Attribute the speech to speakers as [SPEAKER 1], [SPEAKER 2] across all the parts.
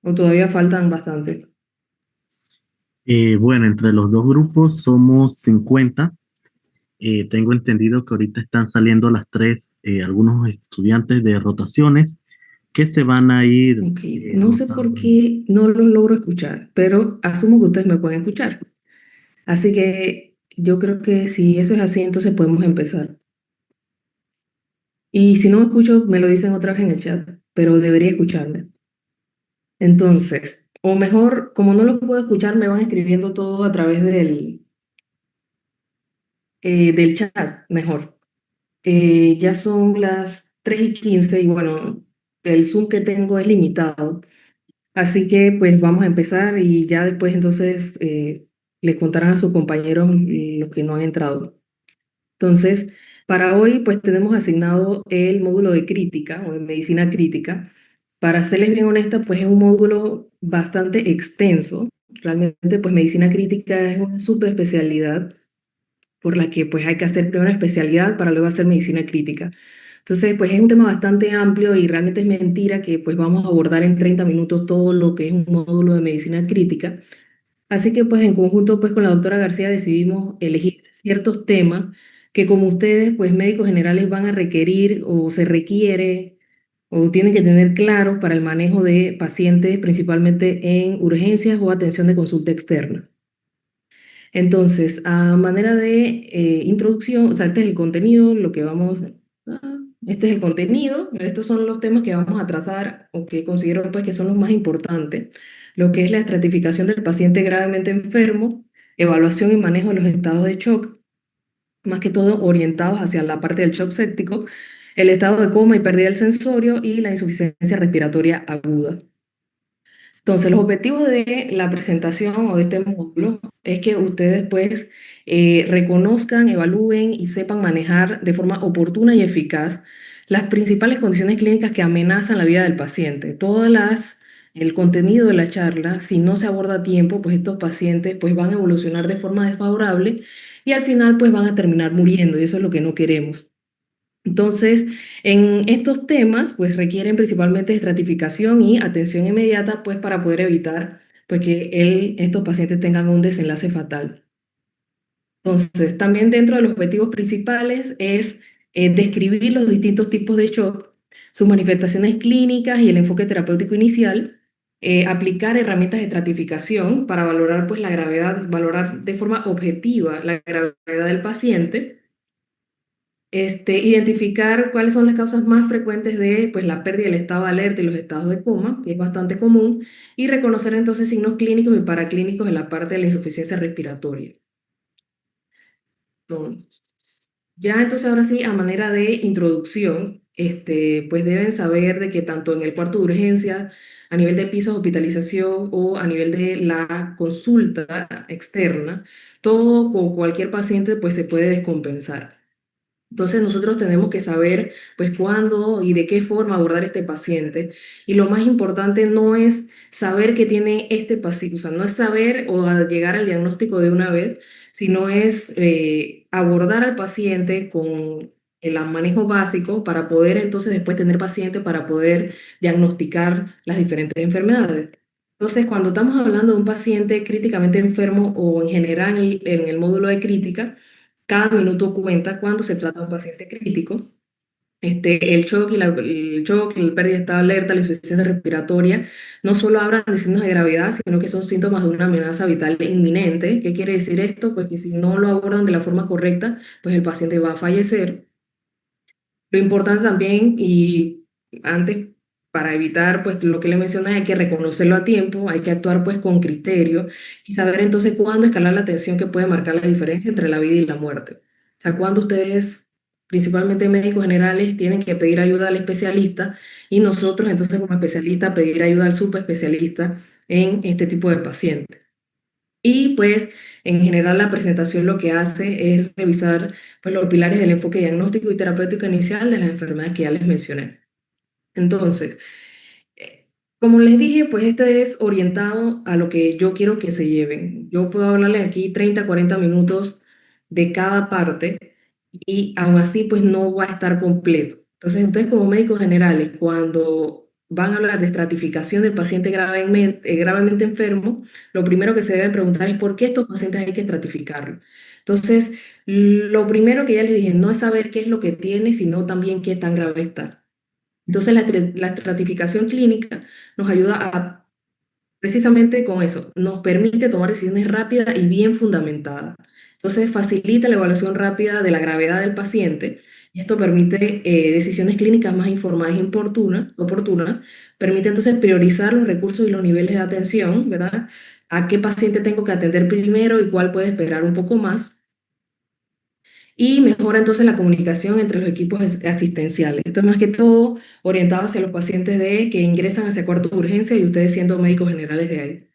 [SPEAKER 1] o todavía faltan bastante.
[SPEAKER 2] Bueno, entre los dos grupos somos 50. Tengo entendido que ahorita están saliendo las tres, algunos estudiantes de rotaciones que se van a ir
[SPEAKER 1] Ok, no sé por
[SPEAKER 2] rotando.
[SPEAKER 1] qué no los logro escuchar, pero asumo que ustedes me pueden escuchar. Así que yo creo que si eso es así, entonces podemos empezar. Y si no me escucho, me lo dicen otra vez en el chat, pero debería escucharme. Entonces, o mejor, como no lo puedo escuchar, me van escribiendo todo a través del chat, mejor. Ya son las 3:15 y bueno, el Zoom que tengo es limitado. Así que pues vamos a empezar y ya después entonces les contarán a sus compañeros los que no han entrado. Entonces, para hoy pues tenemos asignado el módulo de crítica o de medicina crítica. Para serles bien honesta, pues es un módulo bastante extenso. Realmente pues medicina crítica es una subespecialidad por la que pues hay que hacer primero una especialidad para luego hacer medicina crítica. Entonces, pues es un tema bastante amplio y realmente es mentira que pues vamos a abordar en 30 minutos todo lo que es un módulo de medicina crítica. Así que pues en conjunto pues con la doctora García decidimos elegir ciertos temas que como ustedes pues médicos generales van a requerir o se requiere o tienen que tener claro para el manejo de pacientes principalmente en urgencias o atención de consulta externa. Entonces, a manera de introducción, o sea, este es el contenido, lo que vamos, este es el contenido, estos son los temas que vamos a tratar o que considero pues que son los más importantes, lo que es la estratificación del paciente gravemente enfermo, evaluación y manejo de los estados de shock, más que todo orientados hacia la parte del shock séptico, el estado de coma y pérdida del sensorio y la insuficiencia respiratoria aguda. Entonces, los objetivos de la presentación o de este módulo es que ustedes pues reconozcan, evalúen y sepan manejar de forma oportuna y eficaz las principales condiciones clínicas que amenazan la vida del paciente. El contenido de la charla, si no se aborda a tiempo, pues estos pacientes pues van a evolucionar de forma desfavorable y al final pues van a terminar muriendo y eso es lo que no queremos. Entonces, en estos temas, pues requieren principalmente estratificación y atención inmediata, pues para poder evitar pues, que estos pacientes tengan un desenlace fatal. Entonces, también dentro de los objetivos principales es describir los distintos tipos de shock, sus manifestaciones clínicas y el enfoque terapéutico inicial, aplicar herramientas de estratificación para valorar pues, la gravedad, valorar de forma objetiva la gravedad del paciente identificar cuáles son las causas más frecuentes de pues, la pérdida del estado de alerta y los estados de coma, que es bastante común, y reconocer entonces signos clínicos y paraclínicos en la parte de la insuficiencia respiratoria. Entonces, ya entonces ahora sí, a manera de introducción, pues deben saber de que tanto en el cuarto de urgencias, a nivel de pisos de hospitalización o a nivel de la consulta externa, todo o cualquier paciente pues se puede descompensar. Entonces nosotros tenemos que saber pues cuándo y de qué forma abordar este paciente. Y lo más importante no es saber que tiene este paciente, o sea, no es saber o llegar al diagnóstico de una vez, sino es abordar al paciente con el manejo básico para poder entonces después tener paciente para poder diagnosticar las diferentes enfermedades. Entonces, cuando estamos hablando de un paciente críticamente enfermo o en general en el módulo de crítica, cada minuto cuenta cuando se trata de un paciente crítico. El shock la pérdida de estado de alerta, la insuficiencia respiratoria, no solo hablan de signos de gravedad, sino que son síntomas de una amenaza vital inminente. ¿Qué quiere decir esto? Pues que si no lo abordan de la forma correcta, pues el paciente va a fallecer. Lo importante también, y antes, para evitar pues lo que le mencioné, hay que reconocerlo a tiempo, hay que actuar pues con criterio y saber entonces cuándo escalar la atención que puede marcar la diferencia entre la vida y la muerte. O sea, cuando ustedes, principalmente médicos generales, tienen que pedir ayuda al especialista y nosotros entonces como especialista pedir ayuda al subespecialista en este tipo de pacientes. Y pues en general la presentación lo que hace es revisar pues, los pilares del enfoque diagnóstico y terapéutico inicial de las enfermedades que ya les mencioné. Entonces, como les dije, pues este es orientado a lo que yo quiero que se lleven. Yo puedo hablarles aquí 30, 40 minutos de cada parte y aún así pues no va a estar completo. Entonces, ustedes como médicos generales, cuando van a hablar de estratificación del paciente gravemente enfermo, lo primero que se debe preguntar es por qué estos pacientes hay que estratificarlos. Entonces, lo primero que ya les dije, no es saber qué es lo que tiene, sino también qué tan grave está. Entonces, la estratificación clínica nos ayuda a, precisamente con eso, nos permite tomar decisiones rápidas y bien fundamentadas. Entonces, facilita la evaluación rápida de la gravedad del paciente y esto permite decisiones clínicas más informadas y oportunas. Permite entonces priorizar los recursos y los niveles de atención, ¿verdad? A qué paciente tengo que atender primero y cuál puede esperar un poco más y mejora entonces la comunicación entre los equipos asistenciales. Esto es más que todo orientado hacia los pacientes de que ingresan hacia cuarto de urgencia y ustedes siendo médicos generales de ahí.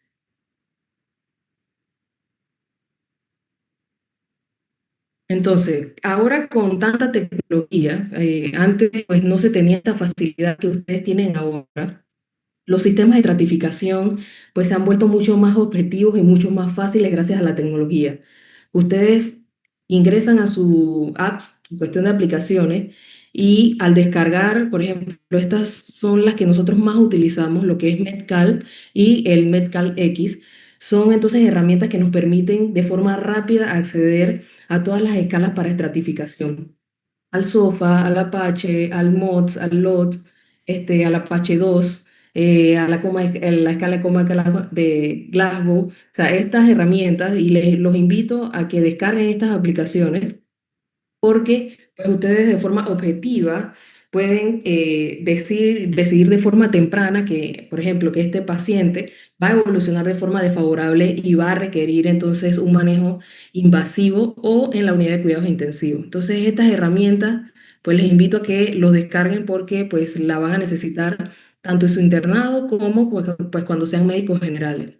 [SPEAKER 1] Entonces, ahora con tanta tecnología, antes pues no se tenía esta facilidad que ustedes tienen ahora. Los sistemas de estratificación pues se han vuelto mucho más objetivos y mucho más fáciles gracias a la tecnología. Ustedes ingresan a su app, su cuestión de aplicaciones, y al descargar, por ejemplo, estas son las que nosotros más utilizamos, lo que es Medcal y el Medcal X. Son entonces herramientas que nos permiten de forma rápida acceder a todas las escalas para estratificación al SOFA, al Apache, al MODS, al LOT, al Apache 2, la escala de coma de Glasgow. O sea, estas herramientas, y los invito a que descarguen estas aplicaciones porque pues, ustedes de forma objetiva pueden decidir de forma temprana que, por ejemplo, que este paciente va a evolucionar de forma desfavorable y va a requerir entonces un manejo invasivo o en la unidad de cuidados intensivos. Entonces, estas herramientas, pues les invito a que lo descarguen porque pues la van a necesitar tanto en su internado como pues, cuando sean médicos generales.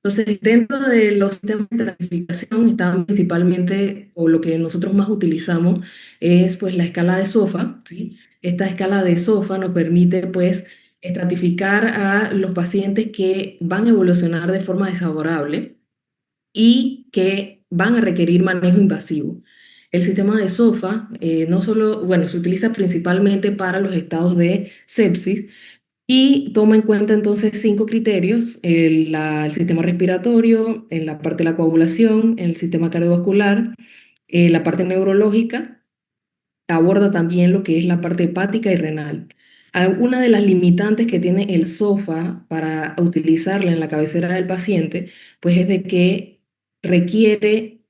[SPEAKER 1] Entonces, dentro de los sistemas de estratificación están principalmente, o lo que nosotros más utilizamos, es pues la escala de SOFA, ¿sí? Esta escala de SOFA nos permite pues estratificar a los pacientes que van a evolucionar de forma desfavorable y que van a requerir manejo invasivo. El sistema de SOFA no solo, bueno, se utiliza principalmente para los estados de sepsis, y toma en cuenta entonces 5 criterios: el sistema respiratorio, en la parte de la coagulación, el sistema cardiovascular, la parte neurológica, aborda también lo que es la parte hepática y renal. Una de las limitantes que tiene el SOFA para utilizarla en la cabecera del paciente, pues es de que requiere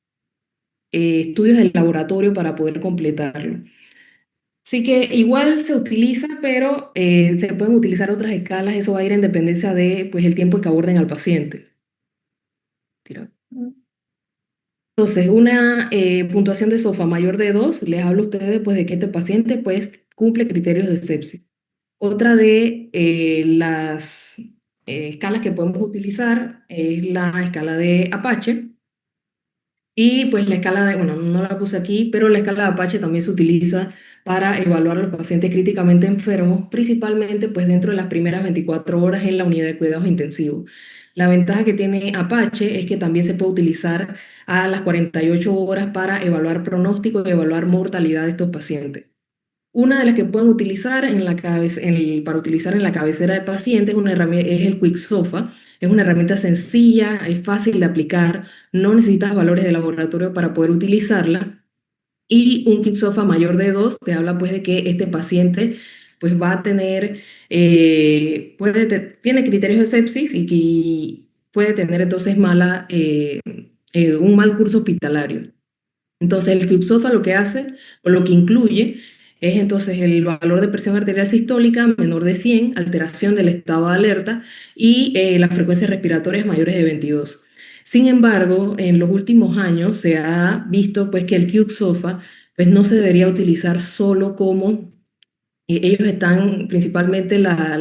[SPEAKER 1] estudios de laboratorio para poder completarlo. Sí que igual se utiliza, pero se pueden utilizar otras escalas, eso va a ir en dependencia de pues, el tiempo que aborden al paciente. Tira. Entonces, una puntuación de SOFA mayor de 2 les hablo a ustedes pues, de que este paciente pues, cumple criterios de sepsis. Otra de las escalas que podemos utilizar es la escala de Apache. Y pues la escala de, bueno, no la puse aquí, pero la escala de Apache también se utiliza para evaluar a los pacientes críticamente enfermos, principalmente pues dentro de las primeras 24 horas en la unidad de cuidados intensivos. La ventaja que tiene Apache es que también se puede utilizar a las 48 horas para evaluar pronóstico y evaluar mortalidad de estos pacientes. Una de las que pueden utilizar para utilizar en la cabecera de pacientes es el QuickSOFA. Es una herramienta sencilla, es fácil de aplicar, no necesitas valores de laboratorio para poder utilizarla. Y un QuickSOFA mayor de 2 te habla pues de que este paciente pues va a tener, tiene criterios de sepsis y que puede tener entonces un mal curso hospitalario. Entonces, el Qsofa lo que hace o lo que incluye es entonces el valor de presión arterial sistólica menor de 100, alteración del estado de alerta y las frecuencias respiratorias mayores de 22. Sin embargo, en los últimos años se ha visto pues, que el Qsofa pues, no se debería utilizar solo como ellos están, principalmente las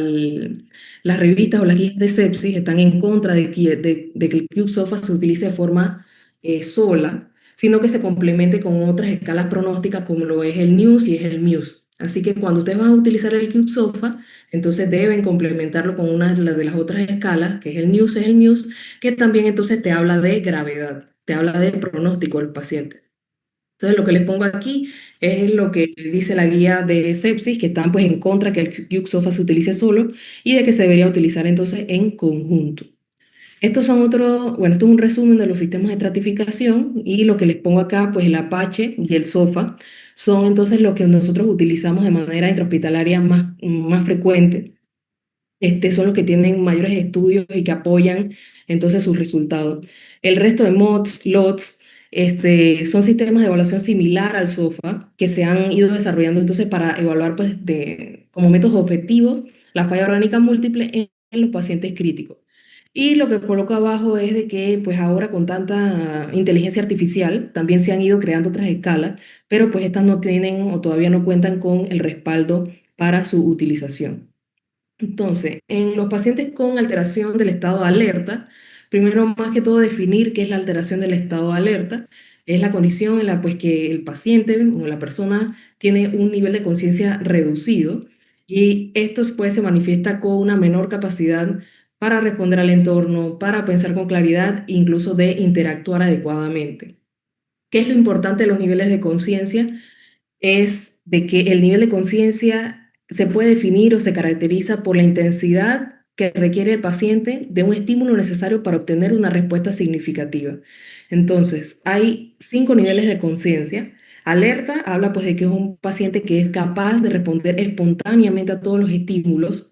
[SPEAKER 1] revistas o las guías de sepsis, están en contra de que el QSOFA se utilice de forma sola, sino que se complemente con otras escalas pronósticas como lo es el NEWS y es el MUSE. Así que cuando ustedes van a utilizar el QSOFA, entonces deben complementarlo con una de las otras escalas, que es el NEWS, es el MUSE, que también entonces te habla de gravedad, te habla de pronóstico del paciente. Entonces, lo que les pongo aquí es lo que dice la guía de sepsis, que están pues en contra que el Q-SOFA se utilice solo y de que se debería utilizar entonces en conjunto. Estos son otros, bueno, esto es un resumen de los sistemas de estratificación y lo que les pongo acá, pues el Apache y el SOFA son entonces lo que nosotros utilizamos de manera intrahospitalaria más frecuente. Son los que tienen mayores estudios y que apoyan entonces sus resultados. El resto de MODS, LOTS, son sistemas de evaluación similar al SOFA que se han ido desarrollando entonces para evaluar pues, como métodos objetivos la falla orgánica múltiple en los pacientes críticos. Y lo que coloco abajo es de que pues ahora con tanta inteligencia artificial también se han ido creando otras escalas, pero pues estas no tienen o todavía no cuentan con el respaldo para su utilización. Entonces, en los pacientes con alteración del estado de alerta, primero más que todo definir qué es la alteración del estado de alerta. Es la condición en la pues, que el paciente o la persona tiene un nivel de conciencia reducido y esto pues, se manifiesta con una menor capacidad para responder al entorno, para pensar con claridad, incluso de interactuar adecuadamente. ¿Qué es lo importante de los niveles de conciencia? Es de que el nivel de conciencia se puede definir o se caracteriza por la intensidad que requiere el paciente de un estímulo necesario para obtener una respuesta significativa. Entonces, hay 5 niveles de conciencia. Alerta habla pues de que es un paciente que es capaz de responder espontáneamente a todos los estímulos.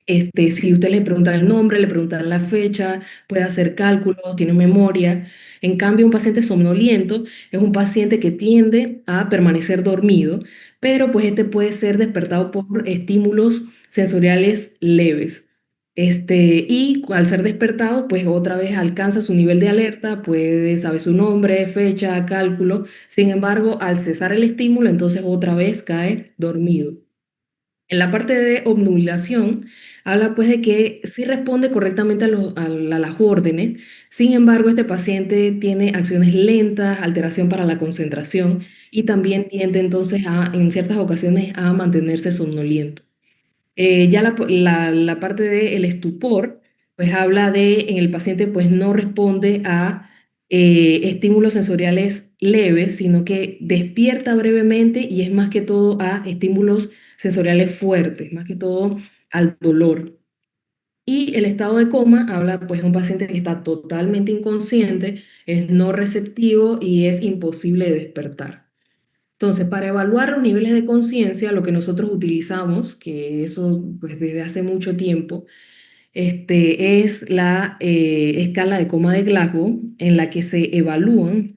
[SPEAKER 1] Si usted le pregunta el nombre, le preguntan la fecha, puede hacer cálculos, tiene memoria. En cambio, un paciente somnoliento es un paciente que tiende a permanecer dormido, pero pues este puede ser despertado por estímulos sensoriales leves. Y al ser despertado, pues otra vez alcanza su nivel de alerta, puede saber su nombre, fecha, cálculo. Sin embargo, al cesar el estímulo, entonces otra vez cae dormido. En la parte de obnubilación, habla pues de que sí responde correctamente a las órdenes, sin embargo, este paciente tiene acciones lentas, alteración para la concentración y también tiende entonces en ciertas ocasiones a mantenerse somnoliento. Ya la parte del estupor, pues habla de en el paciente pues no responde a estímulos sensoriales leves, sino que despierta brevemente y es más que todo a estímulos sensoriales fuertes, más que todo al dolor. Y el estado de coma habla pues de un paciente que está totalmente inconsciente, es no receptivo y es imposible de despertar. Entonces, para evaluar los niveles de conciencia, lo que nosotros utilizamos, que eso pues desde hace mucho tiempo, es la escala de coma de Glasgow, en la que se evalúan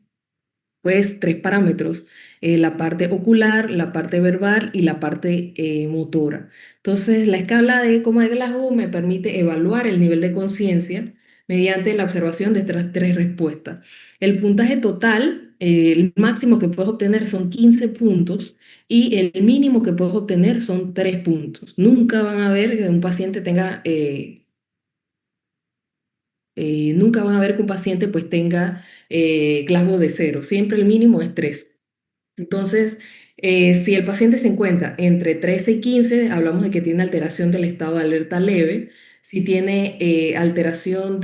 [SPEAKER 1] pues 3 parámetros, la parte ocular, la parte verbal y la parte motora. Entonces, la escala de coma de Glasgow me permite evaluar el nivel de conciencia mediante la observación de estas 3 respuestas. El puntaje total, el máximo que puedes obtener son 15 puntos y el mínimo que puedes obtener son 3 puntos. Nunca van a ver que un paciente tenga nunca van a ver que un paciente pues tenga Glasgow de 0, siempre el mínimo es 3. Entonces, si el paciente se encuentra entre 13 y 15, hablamos de que tiene alteración del estado de alerta leve. Si tiene alteración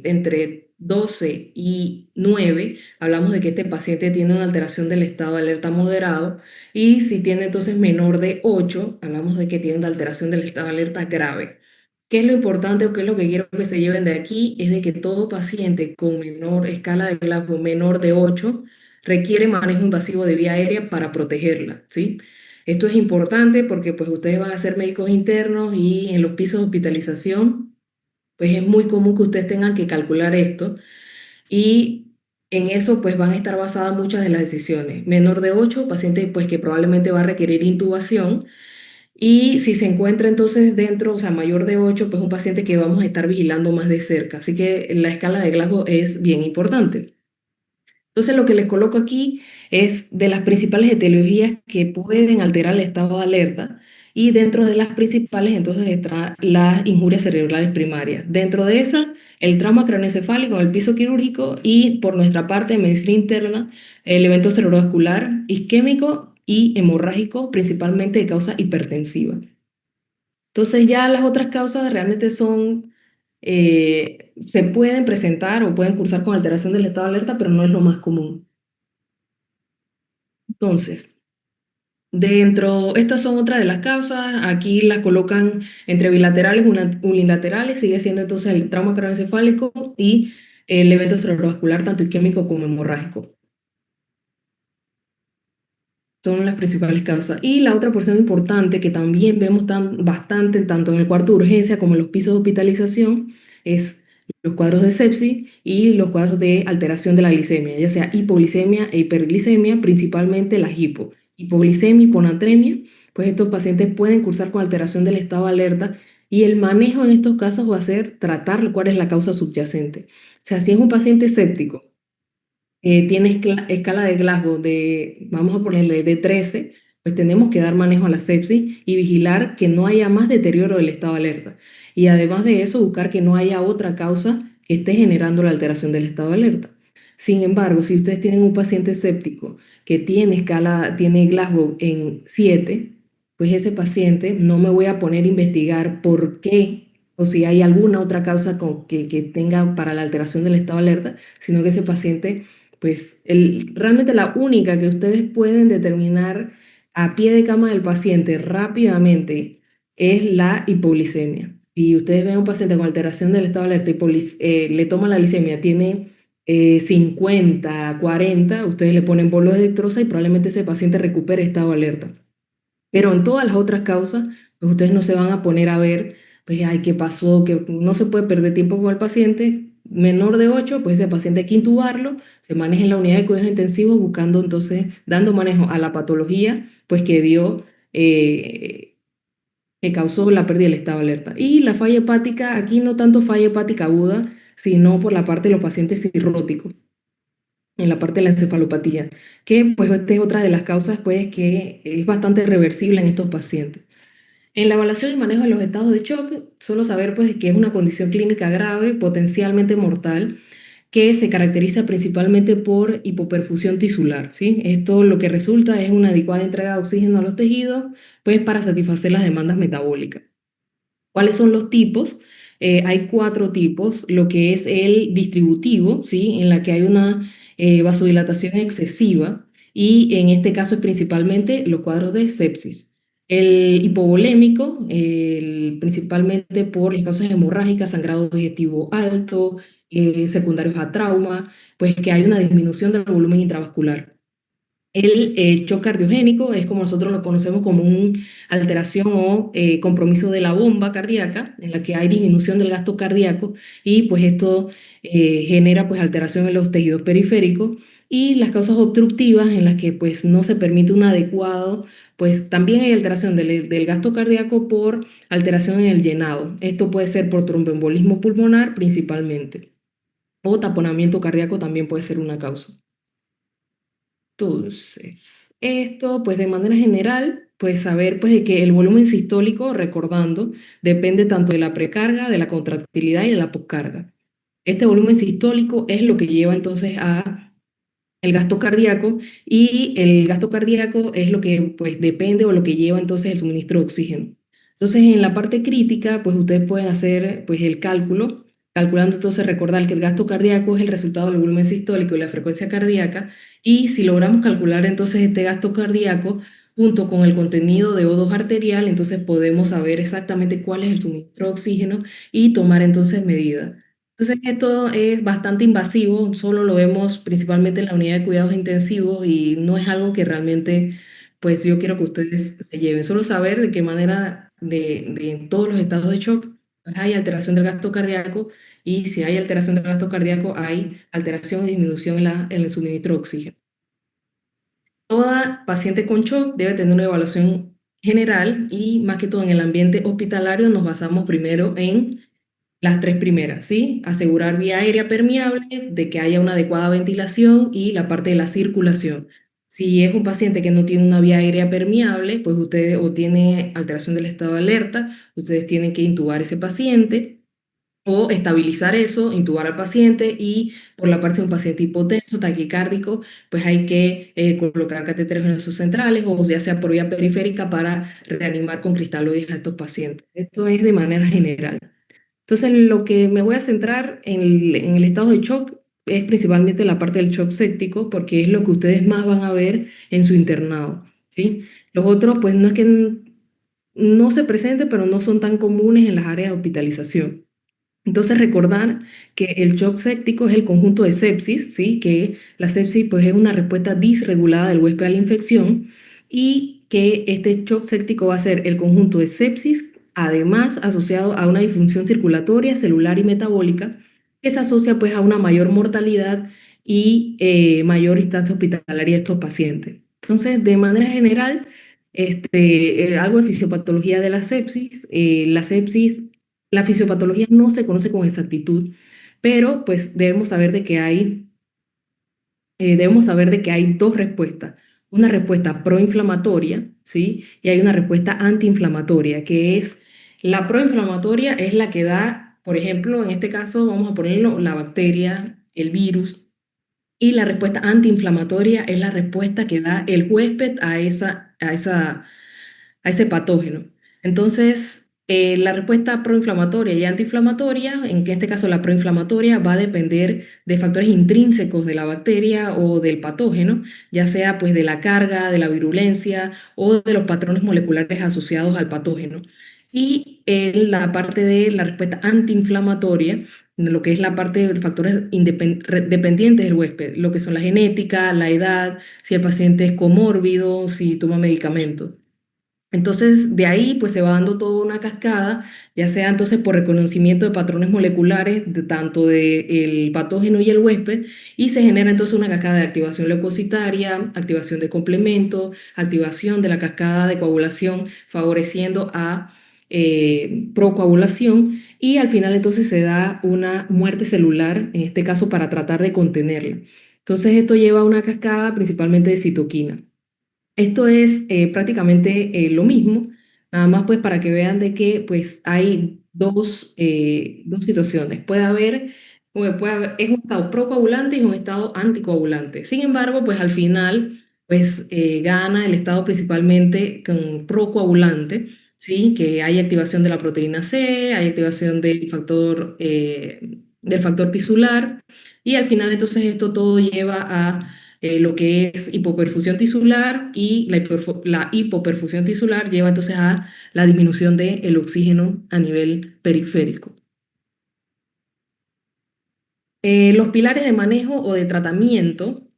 [SPEAKER 1] entre 12 y 9, hablamos de que este paciente tiene una alteración del estado de alerta moderado. Y si tiene entonces menor de 8, hablamos de que tiene una alteración del estado de alerta grave. ¿Qué es lo importante o qué es lo que quiero que se lleven de aquí? Es de que todo paciente con menor escala de Glasgow menor de 8 requiere manejo invasivo de vía aérea para protegerla, ¿sí? Esto es importante porque pues ustedes van a ser médicos internos y en los pisos de hospitalización, pues es muy común que ustedes tengan que calcular esto y en eso pues van a estar basadas muchas de las decisiones. Menor de 8 paciente pues que probablemente va a requerir intubación y si se encuentra entonces dentro, o sea, mayor de 8 pues un paciente que vamos a estar vigilando más de cerca. Así que la escala de Glasgow es bien importante. Entonces, lo que les coloco aquí es de las principales etiologías que pueden alterar el estado de alerta y dentro de las principales, entonces, está las injurias cerebrales primarias. Dentro de esas, el trauma craneoencefálico, el piso quirúrgico y por nuestra parte, en medicina interna, el evento cerebrovascular, isquémico y hemorrágico, principalmente de causa hipertensiva. Entonces ya las otras causas realmente se pueden presentar o pueden cursar con alteración del estado de alerta, pero no es lo más común. Entonces, estas son otras de las causas, aquí las colocan entre bilaterales, unilaterales, sigue siendo entonces el trauma craneoencefálico y el evento cerebrovascular, tanto isquémico como hemorrágico. Son las principales causas. Y la otra porción importante que también vemos bastante, tanto en el cuarto de urgencia como en los pisos de hospitalización, es los cuadros de sepsis y los cuadros de alteración de la glicemia, ya sea hipoglicemia e hiperglicemia, principalmente las hipoglicemia, hiponatremia, pues estos pacientes pueden cursar con alteración del estado de alerta y el manejo en estos casos va a ser tratar cuál es la causa subyacente. O sea, si es un paciente séptico, tiene escala de Glasgow vamos a ponerle de 13, pues tenemos que dar manejo a la sepsis y vigilar que no haya más deterioro del estado de alerta. Y además de eso, buscar que no haya otra causa que esté generando la alteración del estado de alerta. Sin embargo, si ustedes tienen un paciente séptico que tiene Glasgow en 7, pues ese paciente no me voy a poner a investigar por qué o si hay alguna otra causa que tenga para la alteración del estado de alerta, sino que ese paciente pues realmente la única que ustedes pueden determinar a pie de cama del paciente rápidamente es la hipoglicemia. Si ustedes ven a un paciente con alteración del estado de alerta y le toman la glicemia, tiene 50, 40, ustedes le ponen bolos de dextrosa y probablemente ese paciente recupere estado de alerta. Pero en todas las otras causas, pues ustedes no se van a poner a ver, pues, ay, ¿qué pasó? Que no se puede perder tiempo con el paciente menor de 8, pues ese paciente hay que intubarlo, se maneja en la unidad de cuidados intensivos buscando entonces, dando manejo a la patología, pues eh, que causó la pérdida del estado de alerta. Y la falla hepática, aquí no tanto falla hepática aguda, sino por la parte de los pacientes cirróticos en la parte de la encefalopatía, que pues esta es otra de las causas pues que es bastante reversible en estos pacientes. En la evaluación y manejo de los estados de shock, solo saber pues que es una condición clínica grave, potencialmente mortal, que se caracteriza principalmente por hipoperfusión tisular, ¿sí? Esto lo que resulta es una adecuada entrega de oxígeno a los tejidos, pues para satisfacer las demandas metabólicas. ¿Cuáles son los tipos? Hay 4 tipos, lo que es el distributivo, ¿sí? En la que hay una vasodilatación excesiva y en este caso es principalmente los cuadros de sepsis. El hipovolémico, principalmente por las causas hemorrágicas, sangrado digestivo alto, secundarios a trauma, pues que hay una disminución del volumen intravascular. El shock cardiogénico es como nosotros lo conocemos como una alteración o compromiso de la bomba cardíaca, en la que hay disminución del gasto cardíaco y pues esto genera pues alteración en los tejidos periféricos y las causas obstructivas en las que pues no se permite un adecuado, pues también hay alteración del gasto cardíaco por alteración en el llenado. Esto puede ser por tromboembolismo pulmonar principalmente o taponamiento cardíaco también puede ser una causa. Entonces, esto, pues de manera general, pues saber pues de que el volumen sistólico, recordando, depende tanto de la precarga, de la contractilidad y de la poscarga. Este volumen sistólico es lo que lleva entonces a el gasto cardíaco y el gasto cardíaco es lo que pues depende o lo que lleva entonces el suministro de oxígeno. Entonces en la parte crítica pues ustedes pueden hacer pues el cálculo, calculando entonces recordar que el gasto cardíaco es el resultado del volumen sistólico y la frecuencia cardíaca y si logramos calcular entonces este gasto cardíaco junto con el contenido de O2 arterial, entonces podemos saber exactamente cuál es el suministro de oxígeno y tomar entonces medidas. Entonces, esto es bastante invasivo, solo lo vemos principalmente en la unidad de cuidados intensivos y no es algo que realmente, pues yo quiero que ustedes se lleven. Solo saber de qué manera en todos los estados de shock pues, hay alteración del gasto cardíaco y si hay alteración del gasto cardíaco hay alteración y disminución en el suministro de oxígeno. Toda paciente con shock debe tener una evaluación general y más que todo en el ambiente hospitalario nos basamos primero en las 3 primeras, ¿sí? Asegurar vía aérea permeable, de que haya una adecuada ventilación y la parte de la circulación. Si es un paciente que no tiene una vía aérea permeable, pues ustedes o tiene alteración del estado de alerta, ustedes tienen que intubar ese paciente o estabilizar eso, intubar al paciente y por la parte de un paciente hipotenso, taquicárdico, pues hay que colocar catéteres venosos centrales o ya sea por vía periférica para reanimar con cristaloides a estos pacientes. Esto es de manera general. Entonces, lo que me voy a centrar en el estado de shock es principalmente la parte del shock séptico, porque es lo que ustedes más van a ver en su internado, ¿sí? Los otros, pues no es que no se presenten, pero no son tan comunes en las áreas de hospitalización. Entonces, recordar que el shock séptico es el conjunto de sepsis, ¿sí? Que la sepsis pues, es una respuesta disregulada del huésped a la infección y que este shock séptico va a ser el conjunto de sepsis, además asociado a una disfunción circulatoria, celular y metabólica, que se asocia pues, a una mayor mortalidad y mayor instancia hospitalaria de estos pacientes. Entonces, de manera general, algo de fisiopatología de la sepsis, la fisiopatología no se conoce con exactitud, pero pues debemos saber de que hay dos respuestas. Una respuesta proinflamatoria, ¿sí? Y hay una respuesta antiinflamatoria, que es la proinflamatoria es la que da, por ejemplo, en este caso vamos a ponerlo la bacteria, el virus, y la respuesta antiinflamatoria es la respuesta que da el huésped a ese patógeno. Entonces, la respuesta proinflamatoria y antiinflamatoria, en que este caso la proinflamatoria va a depender de factores intrínsecos de la bacteria o del patógeno, ya sea pues de la carga, de la virulencia o de los patrones moleculares asociados al patógeno. Y la parte de la respuesta antiinflamatoria, de lo que es la parte de factores dependientes del huésped, lo que son la genética, la edad, si el paciente es comórbido, si toma medicamentos. Entonces, de ahí pues se va dando toda una cascada, ya sea entonces por reconocimiento de patrones moleculares, de tanto del patógeno y el huésped, y se genera entonces una cascada de activación leucocitaria, activación de complemento, activación de la cascada de coagulación, favoreciendo a procoagulación, y al final entonces se da una muerte celular, en este caso para tratar de contenerla. Entonces, esto lleva a una cascada principalmente de citoquina. Esto es prácticamente lo mismo, nada más pues para que vean de que pues hay dos situaciones. Es un estado procoagulante y un estado anticoagulante. Sin embargo, pues al final pues gana el estado principalmente con procoagulante, ¿sí? Que hay activación de la proteína C, hay activación del factor tisular y al final entonces esto todo lleva a lo que es hipoperfusión tisular y la hipoperfusión tisular lleva entonces a la disminución del oxígeno a nivel periférico. Los pilares de manejo o de tratamiento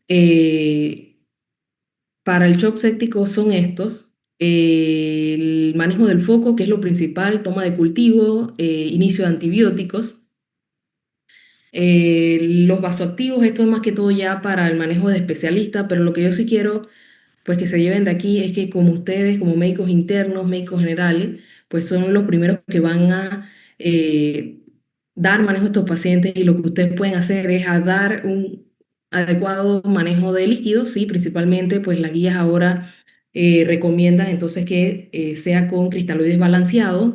[SPEAKER 1] para el shock séptico son estos. El manejo del foco, que es lo principal, toma de cultivo, inicio de antibióticos. Los vasoactivos, esto es más que todo ya para el manejo de especialistas, pero lo que yo sí quiero pues que se lleven de aquí es que como ustedes, como médicos internos, médicos generales, pues son los primeros que van a eh, dar manejo a estos pacientes y lo que ustedes pueden hacer es a dar un adecuado manejo de líquidos, ¿sí? Principalmente pues las guías ahora recomiendan entonces que sea con cristaloides balanceados,